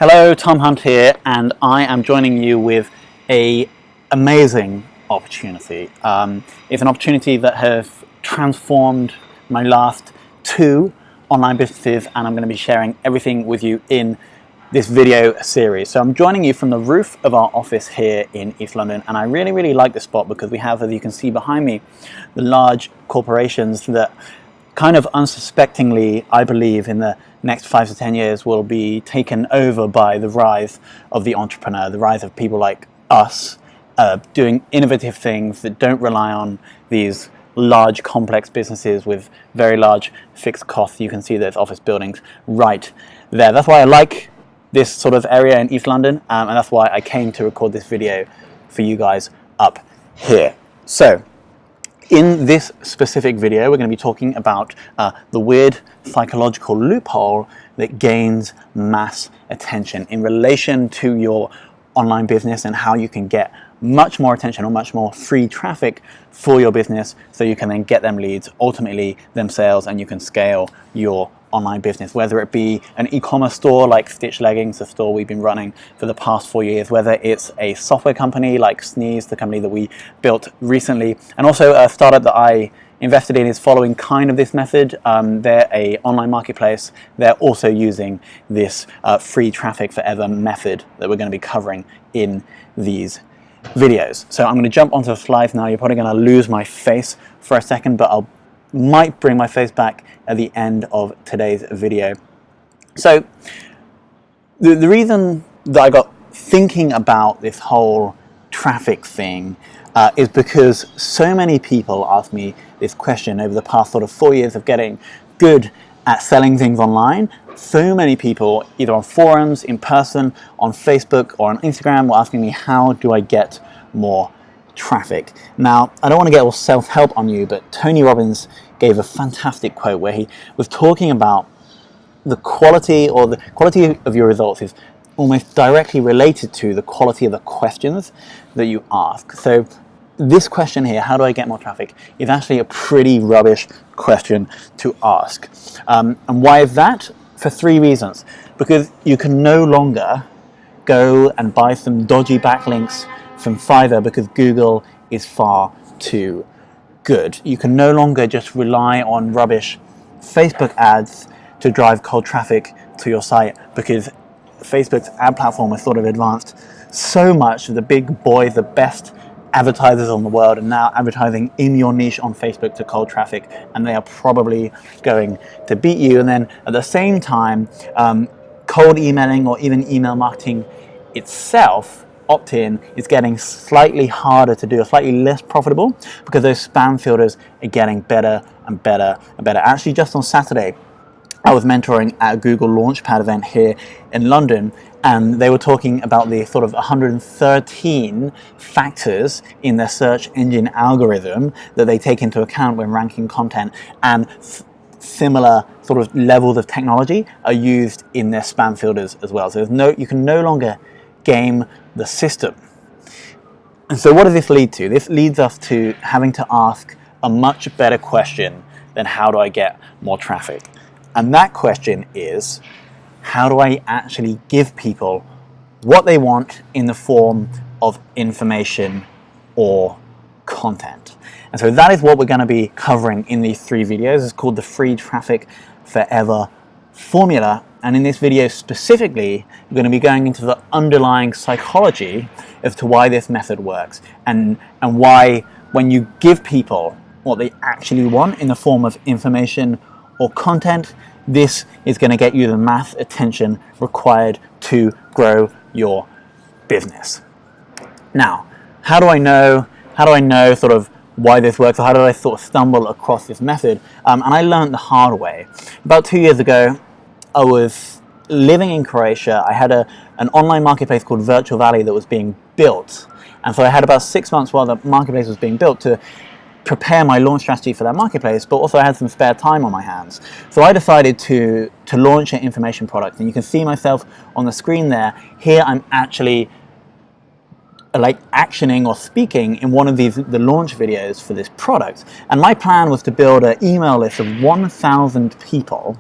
Hello, Tom Hunt here, and I am joining you with an amazing opportunity. It's an opportunity that has transformed my last two online businesses, and I'm going to be sharing everything with you in this video series. So I'm joining you from the roof of our office here in East London, and I really like this spot because we have, as you can see behind me, the large corporations that kind of unsuspectingly, I believe, in the next 5 to 10 years will be taken over by the rise of the entrepreneur, the rise of people like us doing innovative things that don't rely on these large complex businesses with very large fixed costs. You can see those office buildings right there. That's why I like this sort of area in East London, and that's why I came to record this video for you guys up here. So in this specific video, we're going to be talking about the weird psychological loophole that gains mass attention in relation to your online business and how you can get much more attention or much more free traffic for your business so you can then get them leads, ultimately them sales, and you can scale your online business, whether it be an e-commerce store like Stitch Leggings, the store we've been running for the past 4 years, whether it's a software company like Sneeze, the company that we built recently, and also a startup that I invested in is following kind of this method. They're an online marketplace. They're also using this free traffic forever method that we're going to be covering in these videos. So I'm going to jump onto the slides now. You're probably going to lose my face for a second, but I might bring my face back at the end of today's video. So the reason that I got thinking about this whole traffic thing is because so many people ask me this question over the past sort of 4 years of getting good at selling things online. So many people, either on forums, in person, on Facebook, or on Instagram, were asking me, how do I get more traffic? Now, I don't want to get all self-help on you, but Tony Robbins gave a fantastic quote where he was talking about the quality of your results is almost directly related to the quality of the questions that you ask. So this question here, how do I get more traffic, is actually a pretty rubbish question to ask. And why is that? For 3 reasons. Because you can no longer go and buy some dodgy backlinks from Fiverr because Google is far too good. You can no longer just rely on rubbish Facebook ads to drive cold traffic to your site because Facebook's ad platform has sort of advanced so much that the big boys, the best advertisers on the world, are now advertising in your niche on Facebook to cold traffic, and they are probably going to beat you. And then at the same time, cold emailing or even email marketing itself, opt-in, is getting slightly harder to do, or slightly less profitable, because those spam filters are getting better and better and better. Actually, just on Saturday, I was mentoring at a Google Launchpad event here in London, and they were talking about the sort of 113 factors in their search engine algorithm that they take into account when ranking content, and similar sort of levels of technology are used in their spam filters as well. So you can no longer game the system. And so what does this lead to? This leads us to having to ask a much better question than how do I get more traffic? And that question is, how do I actually give people what they want in the form of information or content? And so that is what we're going to be covering in these 3 videos. It's called the Free Traffic Forever Formula. And in this video specifically, we're going to be going into the underlying psychology as to why this method works, and why when you give people what they actually want in the form of information or content, this is going to get you the mass attention required to grow your business. Now, how do I know sort of why this works, or how did I sort of stumble across this method? And I learned the hard way. About 2 years ago, I was living in Croatia. I had an online marketplace called Virtual Valley that was being built. And so I had about 6 months while the marketplace was being built to prepare my launch strategy for that marketplace, but also I had some spare time on my hands. So I decided to launch an information product. And you can see myself on the screen there. Here I'm actually like actioning or speaking in one of the launch videos for this product. And my plan was to build an email list of 1,000 people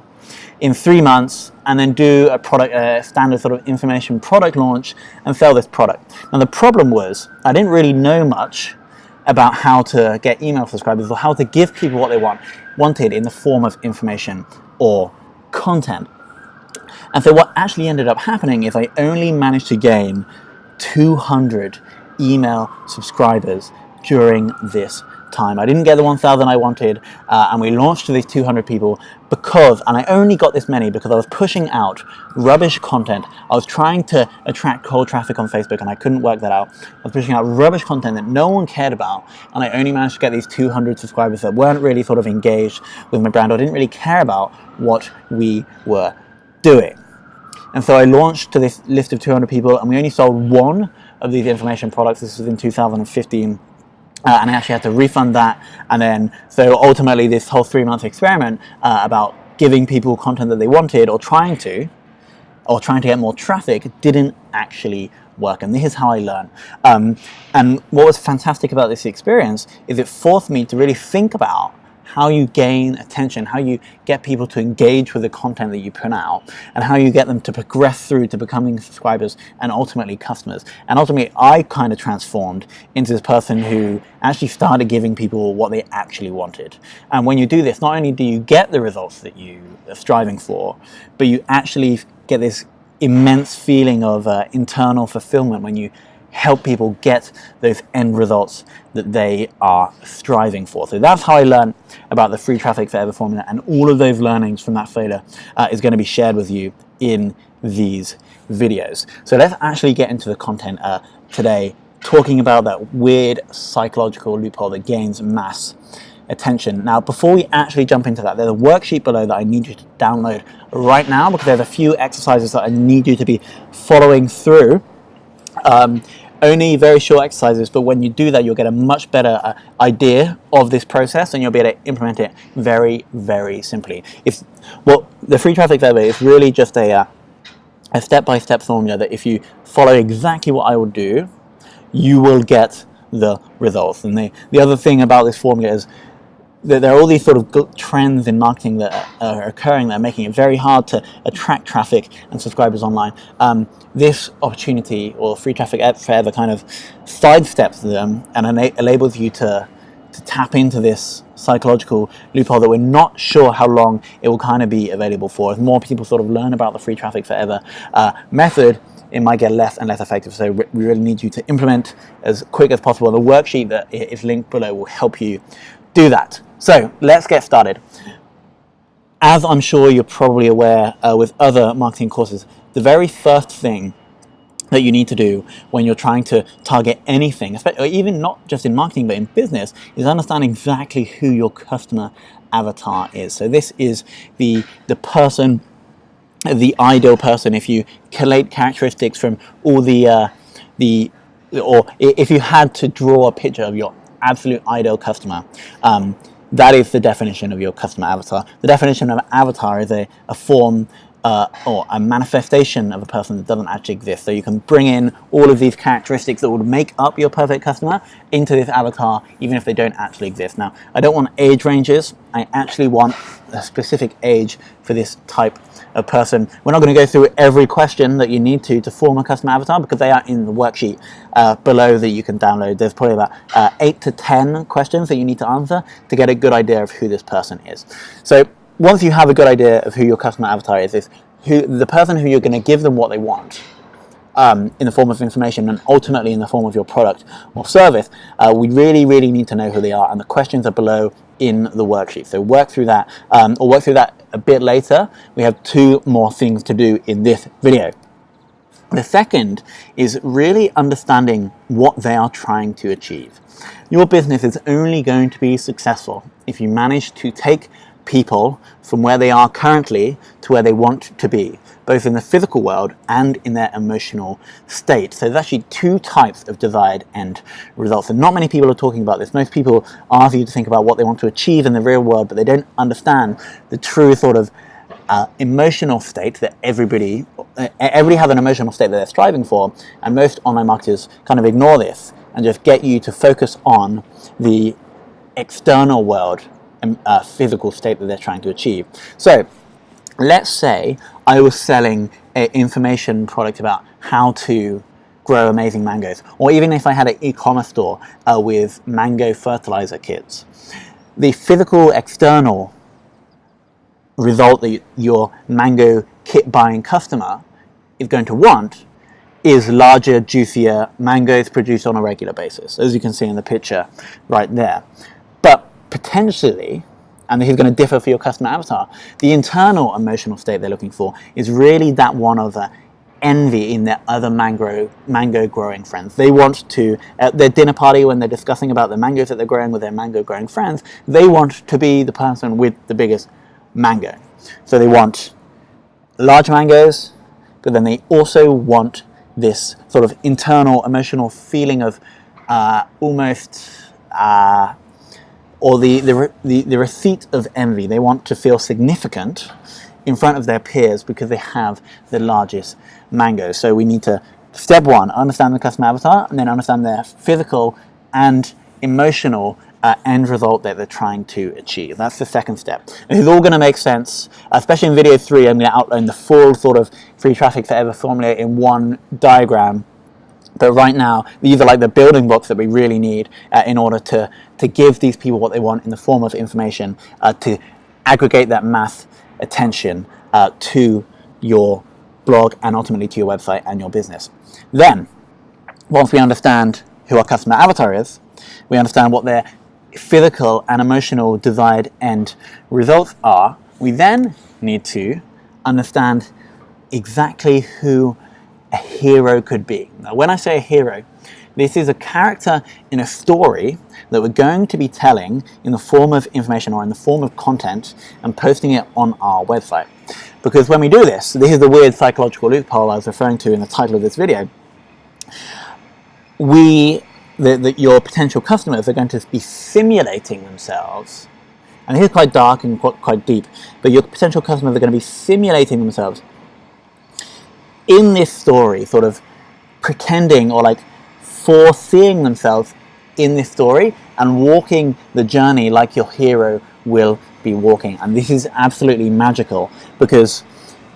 in 3 months and then do a standard sort of information product launch and sell this product. Now the problem was I didn't really know much about how to get email subscribers or how to give people what they wanted in the form of information or content. And so what actually ended up happening is I only managed to gain 200 email subscribers during this time. I didn't get the 1,000 I wanted, and we launched to these 200 people and I only got this many because I was pushing out rubbish content. I was trying to attract cold traffic on Facebook and I couldn't work that out. I was pushing out rubbish content that no one cared about, and I only managed to get these 200 subscribers that weren't really sort of engaged with my brand or didn't really care about what we were doing. And so I launched to this list of 200 people, and we only sold one of these information products. This was in 2015. And I actually had to refund that. And then, so ultimately this whole 3-month experiment about giving people content that they wanted or trying to get more traffic didn't actually work. And this is how I learned. And what was fantastic about this experience is it forced me to really think about how you gain attention, how you get people to engage with the content that you put out, and how you get them to progress through to becoming subscribers and ultimately customers. And ultimately, I kind of transformed into this person who actually started giving people what they actually wanted. And when you do this, not only do you get the results that you are striving for, but you actually get this immense feeling of internal fulfillment when you help people get those end results that they are striving for. So that's how I learned about the free traffic forever formula, and all of those learnings from that failure is going to be shared with you in these videos. So let's actually get into the content today, talking about that weird psychological loophole that gains mass attention. Now, before we actually jump into that, there's a worksheet below that I need you to download right now, because there's a few exercises that I need you to be following through. Only very short exercises, but when you do that, you'll get a much better idea of this process, and you'll be able to implement it very, very simply. The free traffic survey is really just a step-by-step formula that if you follow exactly what I will do, you will get the results. And the other thing about this formula is that there are all these sort of trends in marketing that are occurring that are making it very hard to attract traffic and subscribers online. This opportunity, or free traffic forever, kind of sidesteps them and enables you to tap into this psychological loophole that we're not sure how long it will kind of be available for. As more people sort of learn about the free traffic forever method, it might get less and less effective. So we really need you to implement as quick as possible. The worksheet that is linked below will help you do that. So let's get started. As I'm sure you're probably aware with other marketing courses, the very first thing that you need to do when you're trying to target anything, or even not just in marketing but in business, is understand exactly who your customer avatar is. So this is the person, the ideal person. If you collate characteristics from all or if you had to draw a picture of your absolute ideal customer, that is the definition of your customer avatar. The definition of an avatar is a form or a manifestation of a person that doesn't actually exist. So you can bring in all of these characteristics that would make up your perfect customer into this avatar, even if they don't actually exist. Now, I don't want age ranges. I actually want a specific age for this type of person. We're not going to go through every question that you need to form a customer avatar, because they are in the worksheet below that you can download. There's probably about 8 to 10 questions that you need to answer to get a good idea of who this person is. So once you have a good idea of who your customer avatar is the person who you're going to give them what they want in the form of information, and ultimately in the form of your product or service, we really, really need to know who they are, and the questions are below in the worksheet. So work through that, or work through that a bit later. We have 2 more things to do in this video. The second is really understanding what they are trying to achieve. Your business is only going to be successful if you manage to take people from where they are currently to where they want to be, both in the physical world and in their emotional state. So there's actually 2 types of desired end results, and not many people are talking about this. Most people ask you to think about what they want to achieve in the real world, but they don't understand the true sort of emotional state that everybody has an emotional state that they're striving for, and most online marketers kind of ignore this and just get you to focus on the external world, physical state that they're trying to achieve. So let's say I was selling an information product about how to grow amazing mangoes, or even if I had an e-commerce store with mango fertilizer kits. The physical external result that your mango kit buying customer is going to want is larger, juicier mangoes produced on a regular basis, as you can see in the picture right there. But potentially, and this is going to differ for your customer avatar, the internal emotional state they're looking for is really that one of envy in their other mango growing friends. They want to, at their dinner party when they're discussing about the mangoes that they're growing with their mango growing friends, they want to be the person with the biggest mango. So they want large mangoes, but then they also want this sort of internal emotional feeling of almost or the receipt of envy. They want to feel significant in front of their peers because they have the largest mangoes. So we need to, step one, understand the customer avatar, and then understand their physical and emotional end result that they're trying to achieve. That's the second step. And it's all going to make sense, especially in video 3. I'm going to outline the full sort of free traffic forever formula in one diagram. But right now, these are like the building blocks that we really need in order to give these people what they want in the form of information to aggregate that mass attention to your blog and ultimately to your website and your business. Then, once we understand who our customer avatar is, we understand what their physical and emotional desired end results are, we then need to understand exactly who a hero could be. Now, when I say a hero, this is a character in a story that we're going to be telling in the form of information or in the form of content and posting it on our website. Because when we do this is the weird psychological loophole I was referring to in the title of this video. Your potential customers are going to be simulating themselves, and this is quite dark and quite deep, but your potential customers are going to be simulating themselves in this story, sort of pretending or like foreseeing themselves in this story and walking the journey like your hero will be walking. And this is absolutely magical, because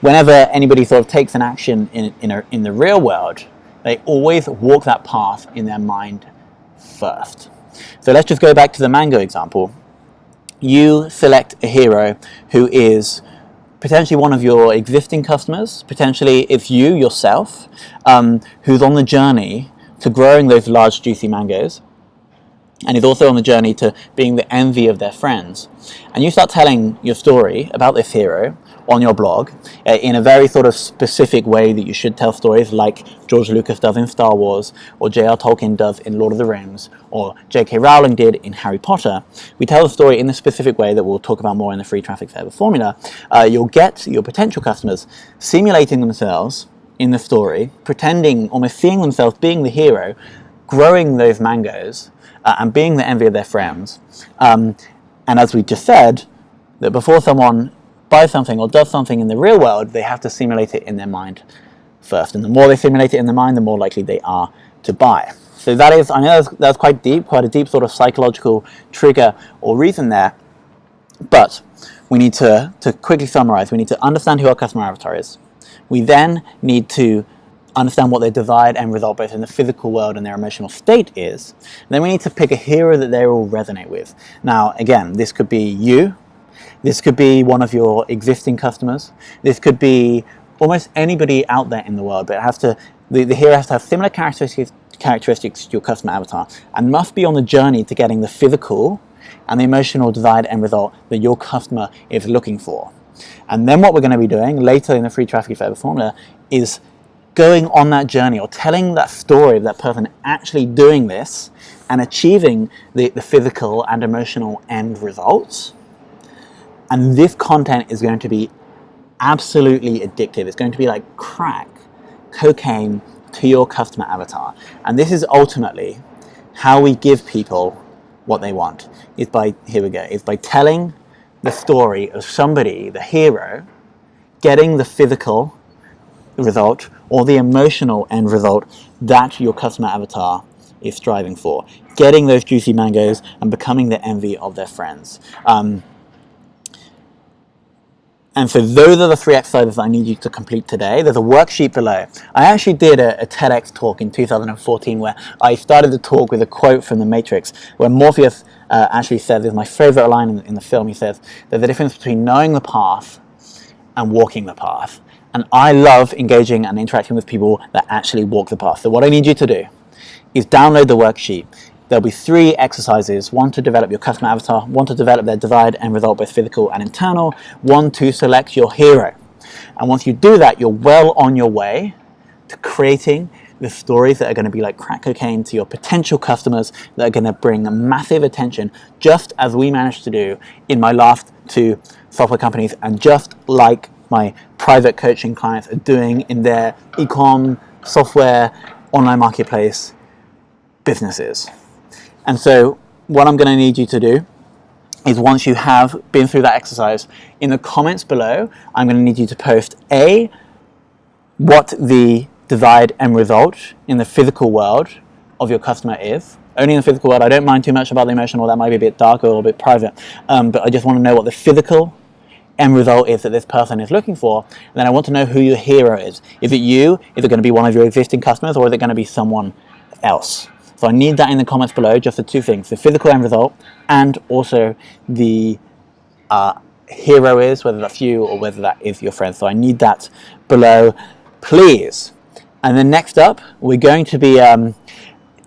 whenever anybody sort of takes an action in the real world, they always walk that path in their mind first. So let's just go back to the mango example. You select a hero who is potentially one of your existing customers, potentially it's you yourself, who's on the journey to growing those large juicy mangoes, and is also on the journey to being the envy of their friends. And you start telling your story about this hero on your blog in a very sort of specific way that you should tell stories, like George Lucas does in Star Wars, or J.R. Tolkien does in Lord of the Rings, or J.K. Rowling did in Harry Potter. We tell the story in the specific way that we'll talk about more in the free traffic forever formula. You'll get your potential customers simulating themselves in the story, pretending, almost seeing themselves being the hero, growing those mangoes, and being the envy of their friends. And as we just said, that before someone buys something or does something in the real world, they have to simulate it in their mind first. And the more they simulate it in their mind, the more likely they are to buy. So that is, I know that's quite deep, quite a deep sort of psychological trigger or reason there. But we need to quickly summarize. We need to understand who our customer avatar is. We then need to understand what their desired end result, both in the physical world and their emotional state, is. And then we need to pick a hero that they will resonate with. Now, again, this could be you. This could be one of your existing customers. This could be almost anybody out there in the world, but it has to, the hero has to have similar characteristics to your customer avatar and must be on the journey to getting the physical and the emotional desired end result that your customer is looking for. And then what we're going to be doing later in the free traffic forever formula is going on that journey or telling that story of that person actually doing this and achieving the physical and emotional end results. And this content is going to be absolutely addictive. It's going to be like crack cocaine to your customer avatar. And this is ultimately how we give people what they want. Is by telling the story of somebody, the hero, getting the physical result or the emotional end result that your customer avatar is striving for. Getting those juicy mangoes and becoming the envy of their friends. And And so those are the 3 exercises I need you to complete today. There's a worksheet below. I actually did a TEDx talk in 2014 where I started the talk with a quote from The Matrix, where Morpheus actually says, is my favorite line in the film, he says, there's a difference between knowing the path and walking the path. And I love engaging and interacting with people that actually walk the path. So what I need you to do is download the worksheet. There'll be 3 exercises, 1 to develop your customer avatar, 1 to develop their desired end result, both physical and internal, 1 to select your hero. And once you do that, you're well on your way to creating the stories that are going to be like crack cocaine to your potential customers, that are going to bring massive attention, just as we managed to do in my last 2 software companies, and just like my private coaching clients are doing in their e-com, software, online marketplace businesses. And so what I'm going to need you to do is, once you have been through that exercise, in the comments below, I'm going to need you to post A, what the desired end result in the physical world of your customer is. Only in the physical world. I don't mind too much about the emotional, that might be a bit darker or a bit private, but I just want to know what the physical end result is that this person is looking for. And then I want to know who your hero is. Is it you? Is it going to be one of your existing customers, or is it going to be someone else? So I need that in the comments below, just the 2 things, the physical end result and also the hero is, whether that's you or whether that is your friend. So I need that below, please. And then next up, we're going to be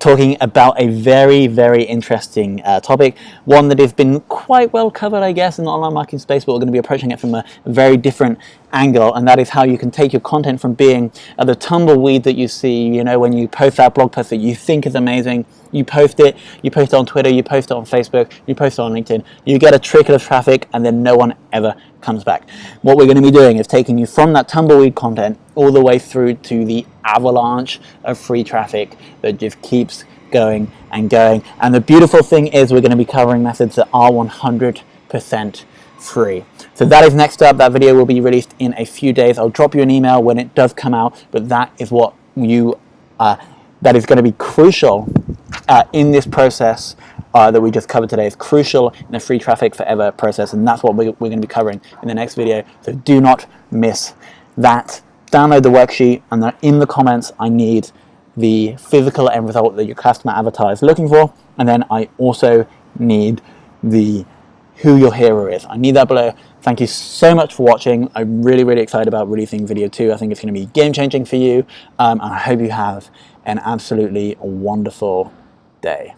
talking about a very, very interesting topic, one that has been quite well covered, I guess, in the online marketing space, but we're going to be approaching it from a very different angle, and that is how you can take your content from being the tumbleweed that you see, you know, when you post that blog post that you think is amazing, you post it on Twitter, you post it on Facebook, you post it on LinkedIn, you get a trickle of traffic, and then no one ever comes back. What we're going to be doing is taking you from that tumbleweed content all the way through to the avalanche of free traffic that just keeps going and going. And the beautiful thing is, we're going to be covering methods that are 100% free. So that is next up. That video will be released in a few days. I'll drop you an email when it does come out, but that is what that is going to be crucial in this process that we just covered today. Is crucial in the free traffic forever process, and that's what we're going to be covering in the next video. So do not miss that. Download the worksheet, and in the comments I need the physical end result that your customer avatar is looking for, and then I also need the who your hero is. I need that below. Thank you so much for watching. I'm really, really excited about releasing video 2. I think it's going to be game changing for you, and I hope you have an absolutely wonderful day.